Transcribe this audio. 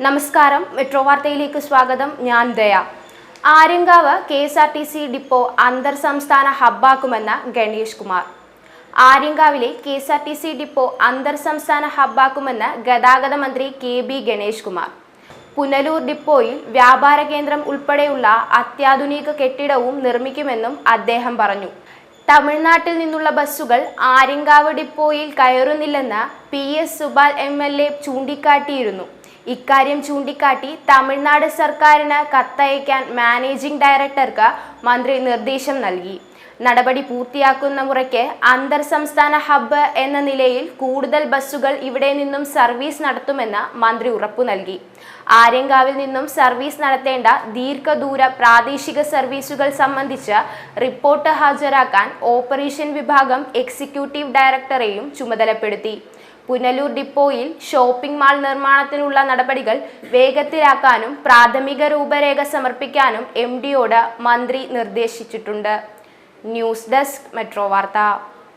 നമസ്കാരം, മെട്രോ വാർത്തയിലേക്ക് സ്വാഗതം. ഞാൻ ദയ. ആര്യങ്കാവ് KSRTC ഡിപ്പോ അന്തർ സംസ്ഥാന ഹബ്ബാക്കുമെന്ന് ഗണേഷ് കുമാർ. ആര്യങ്കാവിലെ KSRTC ഡിപ്പോ അന്തർ സംസ്ഥാന ഹബ്ബാക്കുമെന്ന് ഗതാഗത മന്ത്രി KB ഗണേഷ് കുമാർ. പുനലൂർ ഡിപ്പോയിൽ വ്യാപാര കേന്ദ്രം ഉൾപ്പെടെയുള്ള അത്യാധുനിക കെട്ടിടവും നിർമ്മിക്കുമെന്നും അദ്ദേഹം പറഞ്ഞു. തമിഴ്നാട്ടിൽ നിന്നുള്ള ബസ്സുകൾ ആര്യങ്കാവ് ഡിപ്പോയിൽ കയറുന്നില്ലെന്ന് PS സുബാൽ MLA ചൂണ്ടിക്കാട്ടിയിരുന്നു. ഇക്കാര്യം ചൂണ്ടിക്കാട്ടി തമിഴ്നാട് സർക്കാരിന് കത്തയക്കാൻ മാനേജിംഗ് ഡയറക്ടർക്ക് മന്ത്രി നിർദ്ദേശം നൽകി. നടപടി പൂർത്തിയാക്കുന്ന മുറയ്ക്ക് അന്തർ സംസ്ഥാന ഹബ്ബ് എന്ന നിലയിൽ കൂടുതൽ ബസ്സുകൾ ഇവിടെ നിന്നും സർവീസ് നടത്തുമെന്ന് മന്ത്രി ഉറപ്പു നൽകി. ആര്യങ്കാവിൽ നിന്നും സർവീസ് നടത്തേണ്ട ദീർഘദൂര പ്രാദേശിക സർവീസുകൾ സംബന്ധിച്ച് റിപ്പോർട്ട് ഹാജരാക്കാൻ ഓപ്പറേഷൻ വിഭാഗം എക്സിക്യൂട്ടീവ് ഡയറക്ടറെയും ചുമതലപ്പെടുത്തി. പുനലൂർ ഡിപ്പോയിൽ ഷോപ്പിംഗ് മാൾ നിർമ്മാണത്തിനുള്ള നടപടികൾ വേഗത്തിലാക്കാനും പ്രാഥമിക രൂപരേഖ സമർപ്പിക്കാനും MDയോട് മന്ത്രി നിർദ്ദേശിച്ചിട്ടുണ്ട്. ന്യൂസ് ഡെസ്ക്, മെട്രോ വാർത്ത.